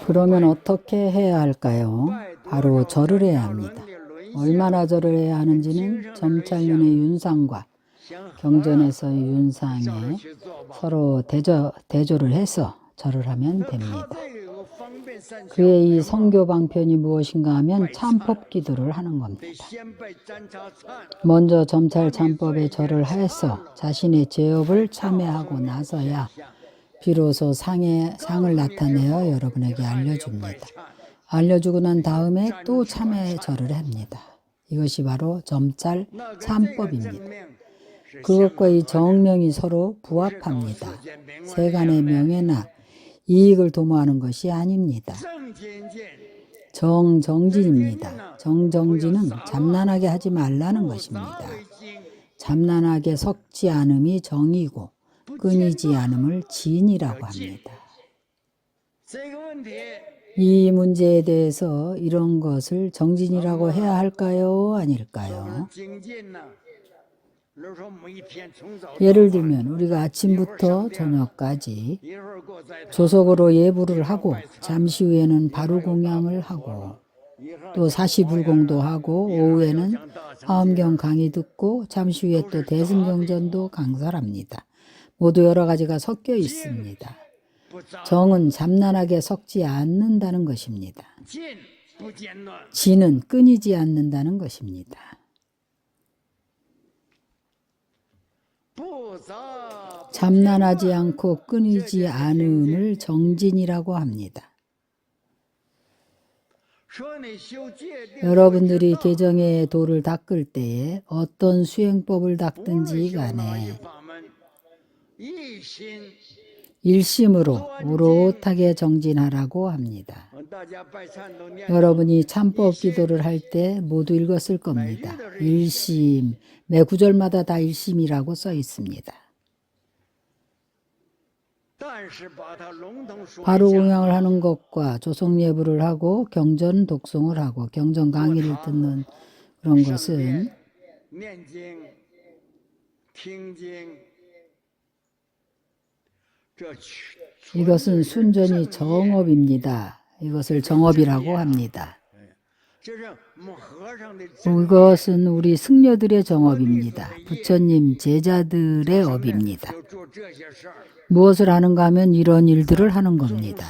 그러면 어떻게 해야 할까요? 바로 절을 해야 합니다. 얼마나 절을 해야 하는지는 점찰윤의 윤상과 경전에서의 윤상에 서로 대조를 해서 절을 하면 됩니다. 그의 이 성교 방편이 무엇인가 하면 참법 기도를 하는 겁니다. 먼저 점찰 참법에 절을 해서 자신의 죄업을 참회하고 나서야 비로소 상을 나타내어 여러분에게 알려줍니다. 알려주고 난 다음에 또 참회 절을 합니다. 이것이 바로 점찰 참법입니다. 그것과 이 정명이 서로 부합합니다. 세간의 명예나 이익을 도모하는 것이 아닙니다. 정정진입니다. 정정진은 잠난하게 하지 말라는 것입니다. 잠난하게 섞지 않음이 정이고 끊이지 않음을 진이라고 합니다. 이 문제에 대해서 이런 것을 정진이라고 해야 할까요? 아닐까요? 예를 들면 우리가 아침부터 저녁까지 조석으로 예불을 하고 잠시 후에는 바루공양을 하고 또 사시불공도 하고 오후에는 화엄경 강의 듣고 잠시 후에 또 대승경전도 강설합니다. 모두 여러 가지가 섞여 있습니다. 정은 잠난하게 섞지 않는다는 것입니다. 진은 끊이지 않는다는 것입니다. 잠난하지 않고 끊이지 않음을 정진이라고 합니다. 여러분들이 개정의 도를 닦을 때에 어떤 수행법을 닦든지 간에 일심으로 오롯하게 정진하라고 합니다. 여러분이 참법 기도를 할 때 모두 읽었을 겁니다. 일심, 매 구절마다 다 일심이라고 써 있습니다. 바루공양을 하는 것과 조성예불을 하고 경전 독송을 하고 경전 강의를 듣는 그런 것은 이것은 순전히 정업입니다. 이것을 정업이라고 합니다. 이것은 우리 승려들의 정업입니다. 부처님 제자들의 업입니다. 무엇을 하는가 하면 이런 일들을 하는 겁니다.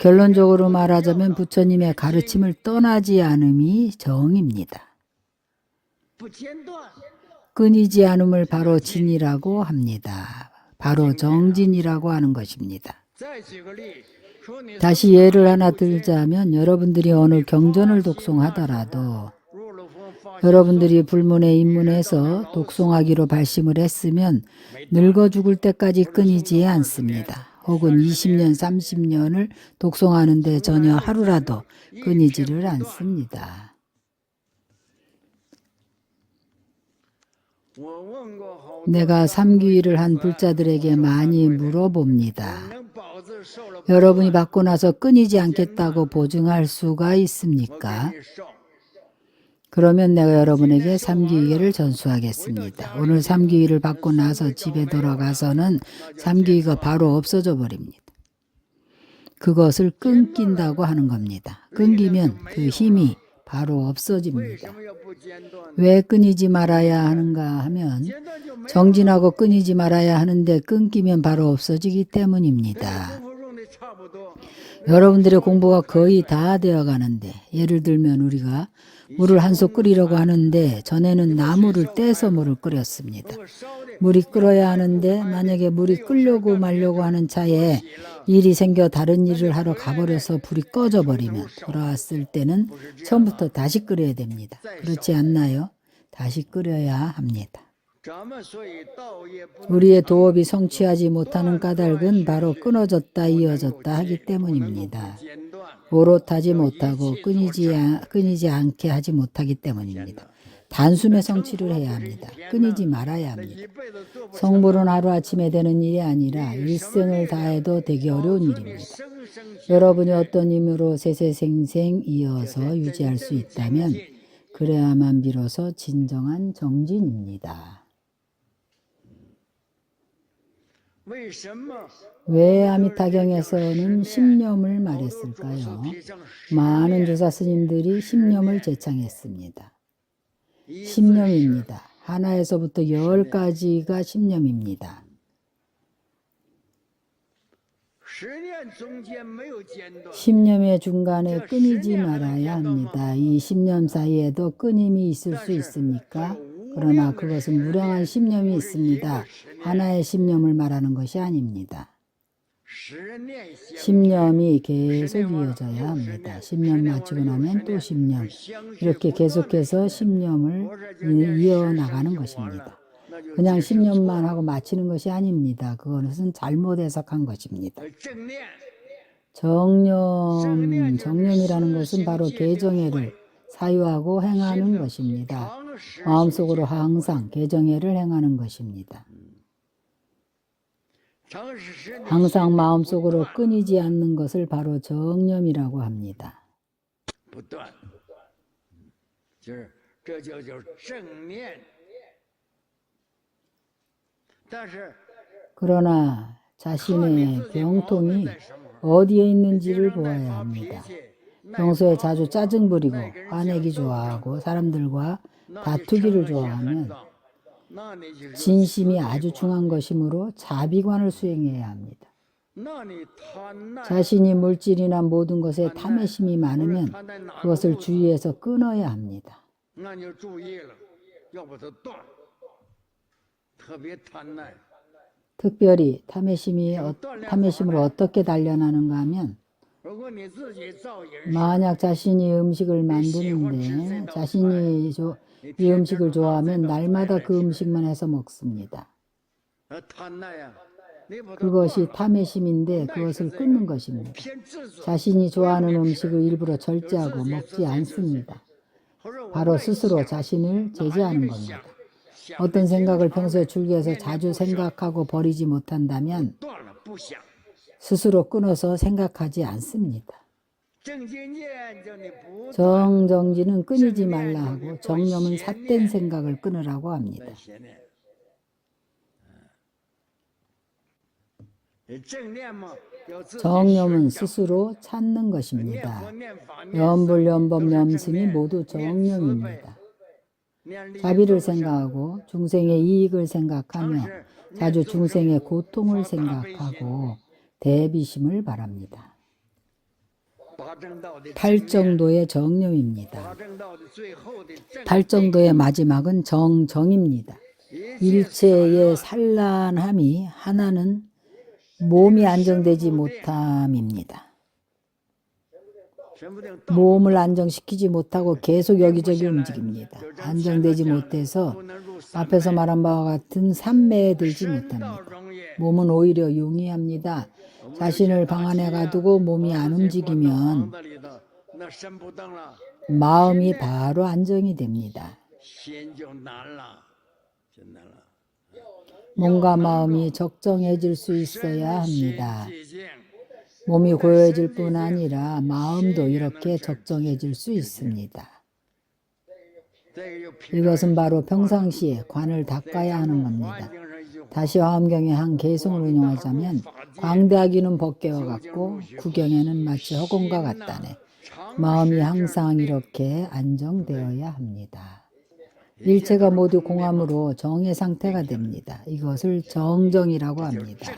결론적으로 말하자면 부처님의 가르침을 떠나지 않음이 정입니다. 끊이지 않음을 바로 진이라고 합니다. 바로 정진이라고 하는 것입니다. 다시 예를 하나 들자면 여러분들이 어느 경전을 독송하더라도 여러분들이 불문에 입문해서 독송하기로 발심을 했으면 늙어 죽을 때까지 끊이지 않습니다. 혹은 20년, 30년을 독송하는데 전혀 하루라도 끊이지를 않습니다. 내가 삼귀의를 한 불자들에게 많이 물어봅니다. 여러분이 받고 나서 끊이지 않겠다고 보증할 수가 있습니까? 그러면 내가 여러분에게 삼귀의를 전수하겠습니다. 오늘 삼귀의를 받고 나서 집에 돌아가서는 삼귀의가 바로 없어져 버립니다. 그것을 끊긴다고 하는 겁니다. 끊기면 그 힘이 바로 없어집니다. 왜 끊이지 말아야 하는가 하면 정진하고 끊이지 말아야 하는데 끊기면 바로 없어지기 때문입니다. 여러분들의 공부가 거의 다 되어 가는데 예를 들면 우리가 물을 한 솥 끓이려고 하는데 전에는 나무를 떼서 물을 끓였습니다. 물이 끓어야 하는데 만약에 물이 끓려고 말려고 하는 차에 일이 생겨 다른 일을 하러 가버려서 불이 꺼져 버리면 돌아왔을 때는 처음부터 다시 끓여야 됩니다. 그렇지 않나요? 다시 끓여야 합니다. 우리의 도업이 성취하지 못하는 까닭은 바로 끊어졌다 이어졌다 하기 때문입니다. 오롯하지 못하고 끊이지 않게 하지 못하기 때문입니다. 단숨에 성취를 해야 합니다. 끊이지 말아야 합니다. 성불은 하루아침에 되는 일이 아니라 일생을 다해도 되기 어려운 일입니다. 여러분이 어떤 힘으로 세세생생 이어서 유지할 수 있다면 그래야만 비로소 진정한 정진입니다. 왜 아미타경에서는 신념을 말했을까요? 많은 조사 스님들이 신념을 제창했습니다. 신념입니다. 하나에서부터 10가지가 신념입니다. 신념의 중간에 끊이지 말아야 합니다. 이 신념 사이에도 끊임이 있을 수 있습니까? 그러나 그것은 무량한 신념이 있습니다. 하나의 신념을 말하는 것이 아닙니다. 신념이 계속 이어져야 합니다. 신념 마치고 나면 또 신념. 이렇게 계속해서 신념을 이어나가는 것입니다. 그냥 신념만 하고 마치는 것이 아닙니다. 그것은 잘못 해석한 것입니다. 정념이라는 것은 바로 개정회를 사유하고 행하는 것입니다. 마음속으로 항상 개정회를 행하는 것입니다. 항상 마음속으로 끊이지 않는 것을 바로 정념이라고 합니다. 그러나 자신의 병통이 어디에 있는지를 보아야 합니다. 평소에 자주 짜증 부리고 화내기 좋아하고 사람들과 다투기를 좋아하면 진심이 아주 중한 것이므로 자비관을 수행해야 합니다. 자신이 물질이나 모든 것에 탐의심이 많으면 그것을 주의해서 끊어야 합니다. 특별히 탐의심을 어떻게 단련하는가 하면 만약 자신이 음식을 만드는데 자신이 이 음식을 좋아하면 날마다 그 음식만 해서 먹습니다. 그것이 탐의심인데 그것을 끊는 것입니다. 자신이 좋아하는 음식을 일부러 절제하고 먹지 않습니다. 바로 스스로 자신을 제재하는 겁니다. 어떤 생각을 평소에 줄기해서 자주 생각하고 버리지 못한다면 스스로 끊어서 생각하지 않습니다. 정정지는 끊이지 말라 하고 정념은 삿된 생각을 끊으라고 합니다. 정념은 스스로 찾는 것입니다. 염불, 염법, 염승이 모두 정념입니다. 자비를 생각하고 중생의 이익을 생각하며 자주 중생의 고통을 생각하고 대비심을 바랍니다. 팔정도의 정념입니다. 팔정도의 마지막은 정정입니다. 일체의 산란함이 하나는 몸이 안정되지 못함입니다. 몸을 안정시키지 못하고 계속 여기저기 움직입니다. 안정되지 못해서 앞에서 말한 바와 같은 삼매에 들지 못합니다. 몸은 오히려 용이합니다. 자신을 방 안에 가두고 몸이 안 움직이면 마음이 바로 안정이 됩니다. 몸과 마음이 적정해질 수 있어야 합니다. 몸이 고요해질 뿐 아니라 마음도 이렇게 적정해질 수 있습니다. 이것은 바로 평상시에 관을 닦아야 하는 겁니다. 다시 화엄경의 한 개성을 인용하자면 광대하기는 법계와 같고 구경에는 마치 허공과 같다네. 마음이 항상 이렇게 안정되어야 합니다. 일체가 모두 공함으로 정의 상태가 됩니다. 이것을 정정이라고 합니다.